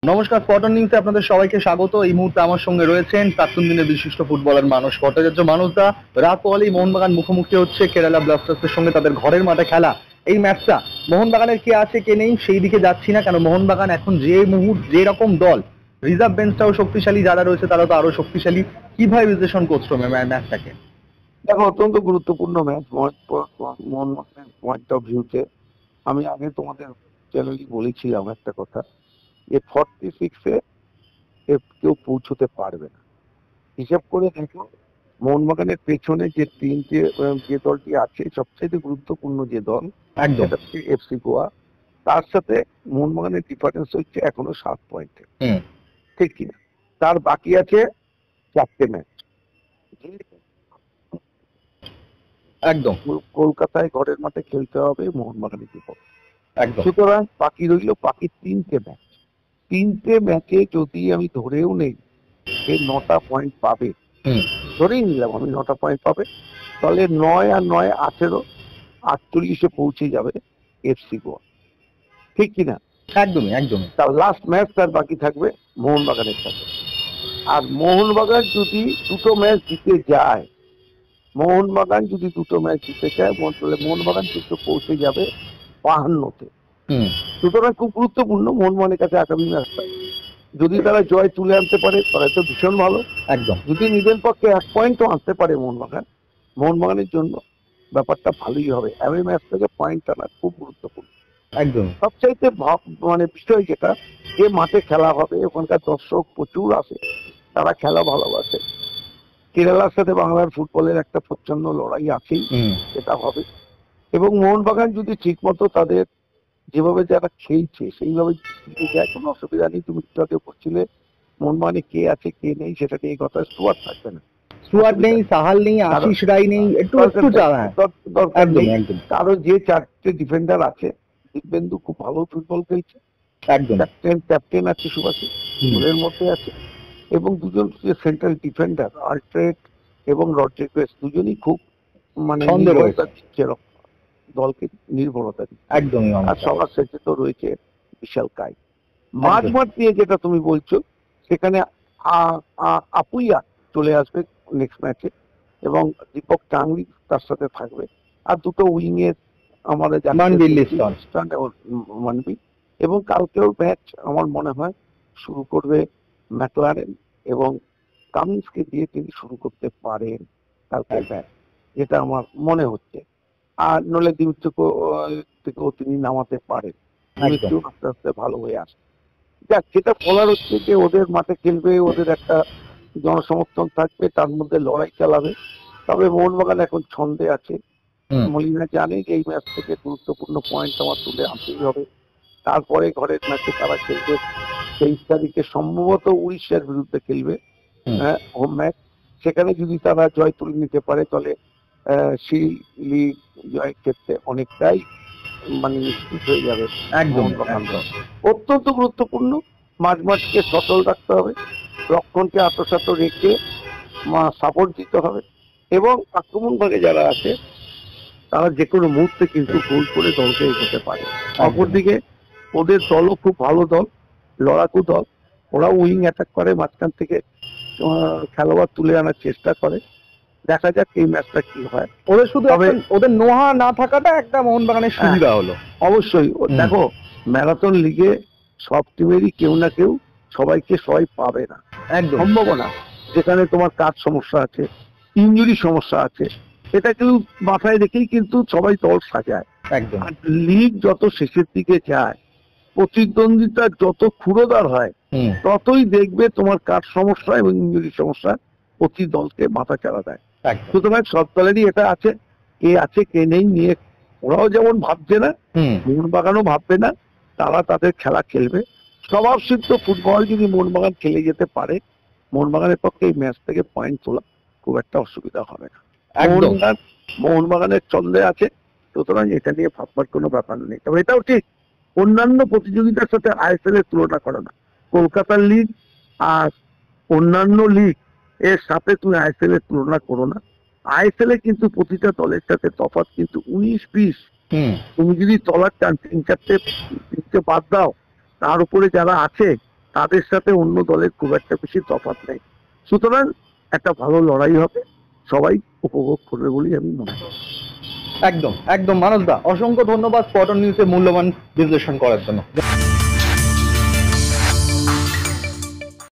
নমস্কার, স্পটন নিউজে আপনাদের সবাইকে স্বাগত। এই মুহূর্তে আমার সঙ্গে রয়েছেন প্রাক্তন দিনের বিশিষ্ট ফুটবলার মানস ভট্টাচার্য। মানুষদা, রাত পোহালেই মোহনবাগান মুখোমুখি হচ্ছে কেরালা ব্লাস্টার্সের সঙ্গে, তাদের ঘরের মাঠে খেলা এই ম্যাচটা। মোহনবাগানের কে আছে কে নেই সেই দিকে যাচ্ছি না, কেন মোহনবাগান এখন যে রকম দল, রিজার্ভ বেঞ্চটাও শক্তিশালী, যারা রয়েছে তারা তো আরো শক্তিশালী। কিভাবে বিশ্লেষণ করছো ম্যাচটাকে? দেখো, অত্যন্ত গুরুত্বপূর্ণ ম্যাচ মোহনবাগানের পয়েন্ট অফ ভিউতে। আমি আগে তোমাদের চ্যানেলই বলেছিলাম একটা কথা, যে 46-এ কেউ পৌঁছতে পারবে না। হিসাব করে দেখো, মোহনবাগানের পেছনে যে দলটি আছে, সবচেয়ে গুরুত্বপূর্ণ যে দল, একদম সেটা হচ্ছে এফসি গোয়া। তার সাথে মোহনবাগানের ডিফারেন্স হচ্ছে এখনো 7 পয়েন্টের, ঠিক কিনা? তার বাকি আছে 4টে ম্যাচ। একদম কলকাতায় ঘরের মাঠে খেলতে হবে মোহনবাগানের বিপক্ষে। একদম সুতরাং বাকি 3টে ম্যাচ। 3টে ম্যাচে যদি আমি ধরেও নেই সে 9টা পয়েন্ট পাবে, ধরেই নিলাম আমি 9টা পয়েন্ট পাবে, তাহলে 9 আর 9 18, 48-এ পৌঁছে যাবে এফসি গোয়া, ঠিক কিনা? একদমই একদমই। তার লাস্ট ম্যাচ তার বাকি থাকবে মোহনবাগানের সাথে। আর মোহনবাগান যদি দুটো ম্যাচ জিতে যায়, তাহলে মোহনবাগান কিন্তু পৌঁছে যাবে 52-তে। সুতরাং খুব গুরুত্বপূর্ণ মোহনবাগানের কাছে আগামী ম্যাচটা। যদি তারা জয় তুলে আনতে পারে তাহলে তো ভীষণ ভালো। একদম যদি নিজের পক্ষে 1 পয়েন্টও আনতে পারে মোহনবাগানের জন্য ব্যাপারটা ভালোই হবে। এমএ ম্যাচ থেকে পয়েন্ট আনা খুব গুরুত্বপূর্ণ। একদম সবচাইতে বিষয় যেটা, যে মাঠে খেলা হবে ওখানকার দর্শক প্রচুর আসে, তারা খেলা ভালোবাসে। কেরালার সাথে বাংলার ফুটবলের একটা প্রচন্ড লড়াই আছেই, এটা হবে। এবং মোহনবাগান যদি ঠিক মতো তাদের যেভাবে যারা খেলছে সেইভাবে যায়, কোনো অসুবিধা নেই। তুমি একটু আগে বলছিলে মোহনবাগানে কে আছে কে নেই, সেটা নিয়ে কথা। স্টুয়ার্ট থাকবে না, স্টুয়ার্ট নেই, সাহাল নেই, আশিস রায় নেই, একটু দরকার নেই। কারণ যে 4টে ডিফেন্ডার আছে, দিব্যেন্দু খুব ভালো ফুটবল খেলছে, একদম ক্যাপ্টেন আছে সুভাষী, ওদের মধ্যে আছে। এবং দুজন সেন্ট্রাল ডিফেন্ডার আল্ট্রেট এবং রড্রিগেজ, দুজনই খুব নির্ভরতা দিচ্ছে, দলকে নির্ভরতা দিচ্ছে। একদমই। আর সবার শেষে তো রয়েছে বিশাল কাই। মাঝমাঠ দিয়ে যেটা তুমি বলছো, সেখানে আপুইয়া চলে আসবে নেক্সট ম্যাচে, এবং দীপক টাংরি তার সাথে থাকবে। আর দুটো উইং এর আমাদের মানবি। এবং কালকেও ম্যাচ আমার মনে হয় শুরু করবে ম্যাকলারেন, এবং কামিন্সকে দিয়ে তিনি শুরু করতে পারেন কালকের ম্যাচ, যেটা আমার মনে হচ্ছে। আর নলে থেকেও তিনি নামাতে পারেন, আস্তে আস্তে ভালো হয়ে আসে। যাক, যেটা বলার হচ্ছে যে ওদের মাঠে খেলবে, ওদের একটা জনসমর্থন থাকবে, তার মধ্যে লড়াই চালাবে। তবে মোহনবাগান এখন ছন্দে আছে। মলিনা জানে যে এই ম্যাচ থেকে গুরুত্বপূর্ণ পয়েন্ট আমার তুলে আনতেই হবে। তারপরে ঘরের ম্যাচে তারা খেলবে 23 তারিখে, সম্ভবত উড়িষ্যার বিরুদ্ধে খেলবে, হোম ম্যাচ। সেখানে যদি তারা জয় তুলে নিতে পারে, তাহলে সেই লিগ জয়ের ক্ষেত্রে অনেকটাই নিশ্চিত হয়ে যাবে। অত্যন্ত গুরুত্বপূর্ণ। মাঝমাঠকে সচল রাখতে হবে, রক্ষণকে আত্মসাত রেখে সাপোর্ট দিতে হবে, এবং আক্রমণ ভাগে যারা আছে তারা যে কোনো মুহূর্তে কিন্তু গোল করে দলকে এগোতে পারে। অপরদিকে ওদের দলও খুব ভালো দল, লড়াকু দল। ওরা উইং অ্যাটাক করে, মাঝখান থেকে খেলোয়াড় তুলে আনার চেষ্টা করে। দেখা যাক এই ম্যাচটা কি হয়। ওদের শুধু ওদের নোহা না থাকাটা একটা মোহনবাগানের সুবিধা হলো। অবশ্যই দেখো, ম্যারাথন লিগে সব টিমেরই কেউ না কেউ সবাই পাবে না, সম্ভাবনা। যেখানে তোমার কাজ সমস্যা আছে, ইনজুরি সমস্যা আছে, এটা কেউ মাথায় রেখেই কিন্তু সবাই দল সাজায়। আর লিগ যত শেষের দিকে যায়, প্রতিদ্বন্দ্বিতা যত ক্ষুরোদার হয়, ততই দেখবে তোমার কাজ সমস্যা এবং ইনজুরি সমস্যা প্রতি দলকে মাথা চাড়া দেয়। সুতরাং সব দলেরই এটা আছে, কে আছে কে নেই নিয়ে ওরাও যেমন ভাবছে না, মোহনবাগানও ভাববে না। তারা তাদের খেলা খেলবে। স্বভাব সিদ্ধ ফুটবল যদি মোহনবাগান খেলে যেতে পারে, মোহনবাগানের পক্ষে এই ম্যাচ থেকে পয়েন্ট তোলা খুব একটা অসুবিধা হবে না। মোহনবাগানের ছন্দে আছে, সুতরাং এটা নিয়ে ভাববার কোনো ব্যাপার নেই। তবে এটাও ঠিক, অন্যান্য প্রতিযোগিতার সাথে আইএসএল এর তুলনা করো না। কলকাতার লিগ আর অন্যান্য লিগ এর সাথে তুমি আইএসএল এর তুলনা করো না। আইএসএল এ কিন্তু প্রতিটা দলের সাথে তফাৎ কিন্তু 19-20। তুমি যদি তলার 3-4টে বাদ দাও, তার উপরে যারা আছে তাদের সাথে অন্য দলের খুব একটা বেশি তফাৎ নেই। সুতরাং একটা ভালো লড়াই হবে, সবাই উপভোগ করবে বলেই আমি মনে করি। একদম একদম মানস দা, অসংখ্য ধন্যবাদ স্পটন নিউজের মূল্যবান বিশ্লেষণ করার জন্য।